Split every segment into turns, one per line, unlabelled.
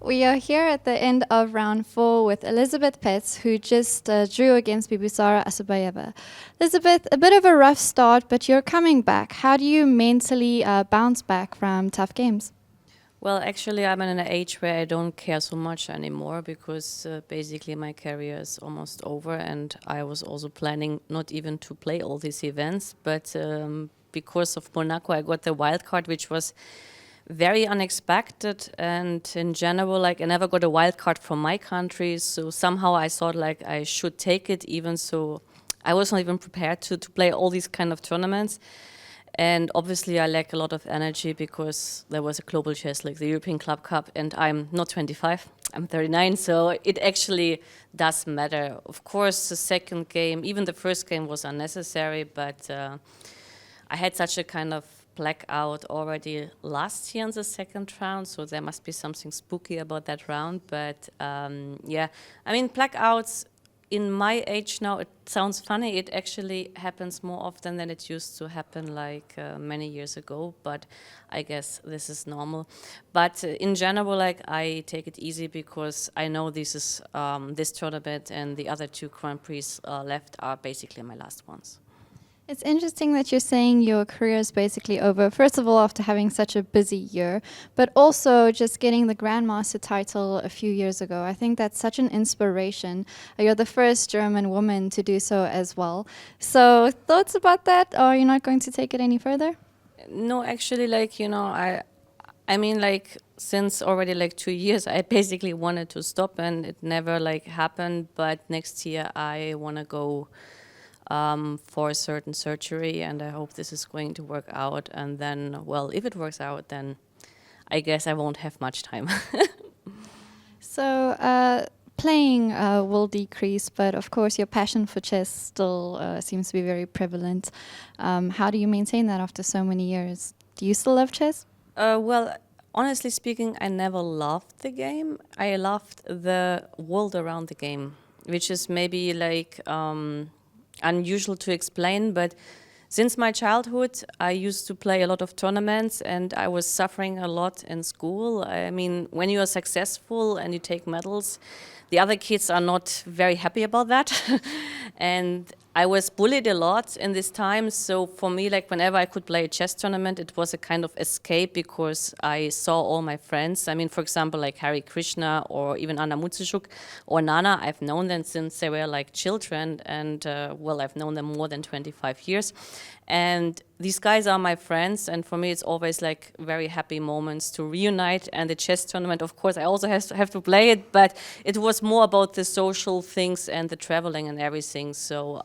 We are here at the end of round 4 with Elisabeth Paehtz, who just drew against Bibisara Assaubayeva. Elisabeth, a bit of a rough start, but you're coming back. How do you mentally bounce back from tough games?
Well, actually, I'm in an age where I don't care so much anymore because basically my career is almost over, and I was also planning not even to play all these events, but because of Monaco, I got the wild card, which was very unexpected, and in general, like, I never got a wild card from my country, so somehow I thought like I should take it, even so I was not even prepared to play all these kind of tournaments. And obviously I lack a lot of energy because there was a global chess league, the European Club Cup, and I'm not 25, I'm 39, so it actually does matter. Of course, the second game, even the first game was unnecessary, but I had such a kind of blackout already last year in the second round, so there must be something spooky about that round. But yeah, I mean, blackouts in my age now, it sounds funny. It actually happens more often than it used to happen like many years ago, but I guess this is normal. But in general, like, I take it easy because I know this is this tournament, and the other two Grand Prix left are basically my last ones.
It's interesting that you're saying your career is basically over, first of all, after having such a busy year, but also just getting the grandmaster title a few years ago. I think that's such an inspiration. You're the first German woman to do so as well. So thoughts about that? Or are you not going to take it any further?
No, actually, like, you know, I mean, like, since already like 2 years, I basically wanted to stop, and it never like happened. But next year I want to go for a certain surgery, and I hope this is going to work out. And then, well, if it works out, then I guess I won't have much time.
So playing will decrease, but of course your passion for chess still seems to be very prevalent. How do you maintain that after so many years? Do you still love chess?
Well, honestly speaking, I never loved the game. I loved the world around the game, which is maybe like unusual to explain, but since my childhood, I used to play a lot of tournaments, and I was suffering a lot in school. I mean, when you are successful and you take medals, the other kids are not very happy about that. And I was bullied a lot in this time. So for me, like, whenever I could play a chess tournament, it was a kind of escape because I saw all my friends. I mean, for example, like Hari Krishna or even Anna Mutsishuk or Nana, I've known them since they were like children. And well, I've known them more than 25 years. And these guys are my friends, and for me it's always like very happy moments to reunite. And the chess tournament, of course, I also have to play it, but it was more about the social things and the traveling and everything. So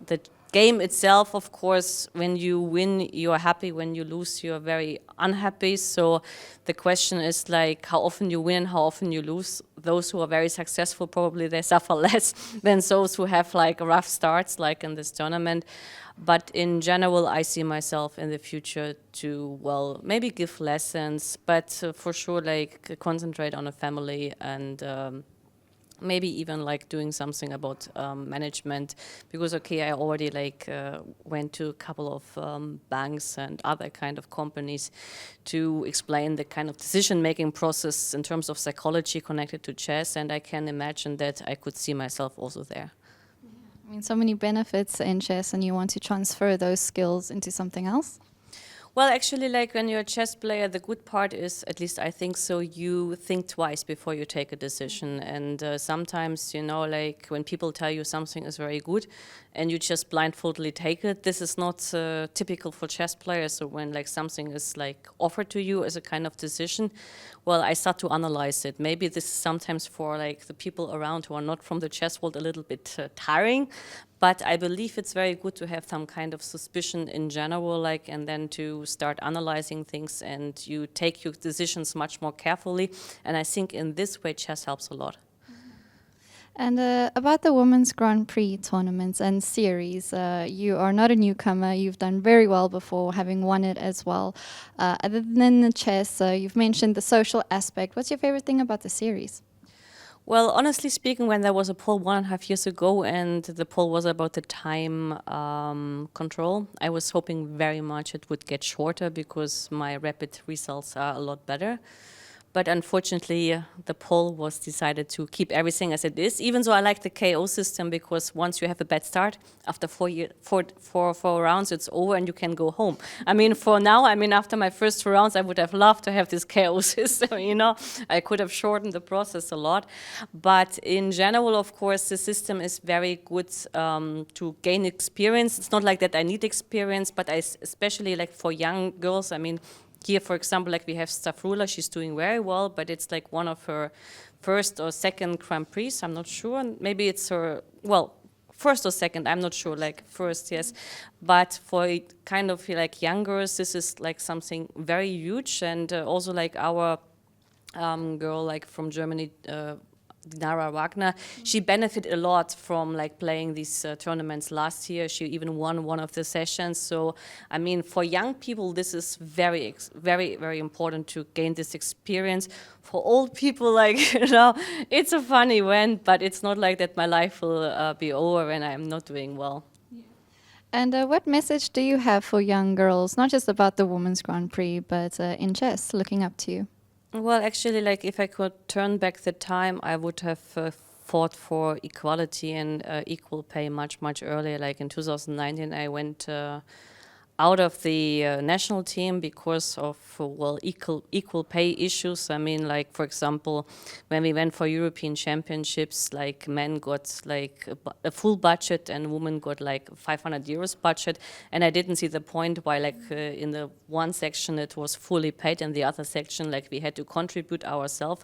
the game itself, of course, when you win, you are happy. When you lose, you are very unhappy. So the question is like how often you win, how often you lose. Those who are very successful, probably they suffer less than those who have like rough starts, like in this tournament. But in general, I see myself in the future to, well, maybe give lessons, but for sure, like, concentrate on a family and maybe even like doing something about management, because okay, I already like went to a couple of banks and other kind of companies to explain the kind of decision-making process in terms of psychology connected to chess, and I can imagine that I could see myself also there.
I mean, so many benefits in chess, and you want to transfer those skills into something else?
Well, actually, like, when you're a chess player, the good part is, at least I think so, you think twice before you take a decision. And sometimes, you know, like, when people tell you something is very good and you just blindfoldly take it, this is not typical for chess players. So when like something is like offered to you as a kind of decision, well, I start to analyze it. Maybe this is sometimes for like the people around who are not from the chess world a little bit tiring, but I believe it's very good to have some kind of suspicion in general, like, and then to start analyzing things, and you take your decisions much more carefully. And I think in this way, chess helps a lot.
And about the Women's Grand Prix tournaments and series, you are not a newcomer. You've done very well before, having won it as well. Other than the chess, you've mentioned the social aspect. What's your favorite thing about the series?
Well, honestly speaking, when there was a poll 1.5 years ago and the poll was about the time control, I was hoping very much it would get shorter because my rapid results are a lot better. But unfortunately, the poll was decided to keep everything as it is, even though I like the KO system, because once you have a bad start, after four rounds, it's over and you can go home. I mean, for now, after my first 2 rounds, I would have loved to have this KO system, I could have shortened the process a lot. But in general, of course, the system is very good to gain experience. It's not like that I need experience, but especially like for young girls, here, for example, like we have Stavroula, she's doing very well, but it's like one of her first or second Grand Prix, I'm not sure. Maybe it's her, first or second, I'm not sure, like first, yes. But for kind of like young girls, this is like something very huge. And also like our girl like from Germany, Dinara Wagner, she benefited a lot from like playing these tournaments last year. She even won one of the sessions. So, for young people, this is very, very important to gain this experience. For old people, like, it's a fun event, but it's not like that my life will be over when I'm not doing well.
And what message do you have for young girls, not just about the Women's Grand Prix, but in chess, looking up to you?
Well, actually, like if I could turn back the time, I would have fought for equality and equal pay much earlier. Like in 2019, I went out of the national team because of equal pay issues. Like for example, when we went for European Championships, like men got like a full budget and women got like 500 euros budget, and I didn't see the point why like in the one section it was fully paid and the other section like we had to contribute ourselves.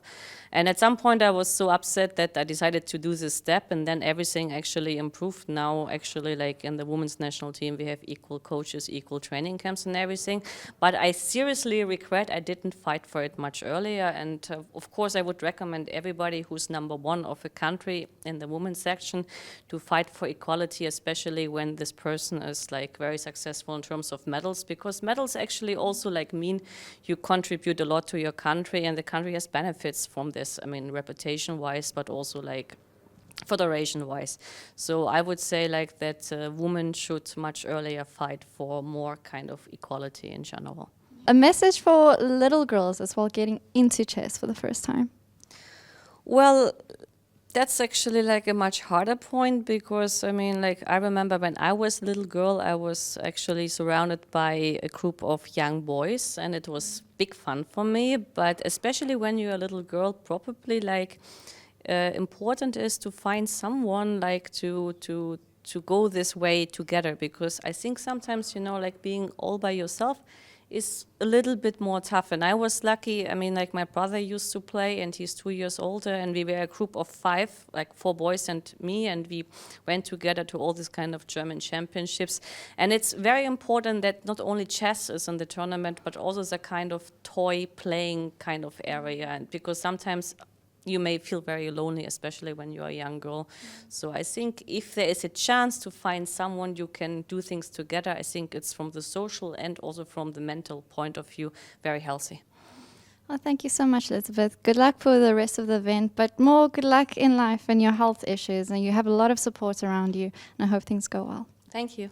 And at some point I was so upset that I decided to do this step, and then everything actually improved. Now actually like in the women's national team we have equal coaches, equal training camps and everything. But I seriously regret I didn't fight for it much earlier. And of course I would recommend everybody who's number one of a country in the women's section to fight for equality, especially when this person is like very successful in terms of medals, because medals actually also like mean you contribute a lot to your country, and the country has benefits from this, reputation wise, but also like federation wise. So I would say like that women should much earlier fight for more kind of equality in general.
A message for little girls as well getting into chess for the first time?
Well, that's actually like a much harder point, because I remember when I was a little girl, I was actually surrounded by a group of young boys, and it was big fun for me. But especially when you're a little girl, probably like important is to find someone like to go this way together, because I think sometimes like being all by yourself is a little bit more tough. And I was lucky, like my brother used to play and he's 2 years older, and we were a group of 5, like 4 boys and me, and we went together to all these kind of German championships. And it's very important that not only chess is in the tournament, but also the kind of toy playing kind of area, and because sometimes you may feel very lonely, especially when you're a young girl. So I think if there is a chance to find someone you can do things together, I think it's from the social and also from the mental point of view very healthy.
Well, thank you so much, Elisabeth. Good luck for the rest of the event, but more good luck in life and your health issues. And you have a lot of support around you, and I hope things go well.
Thank you.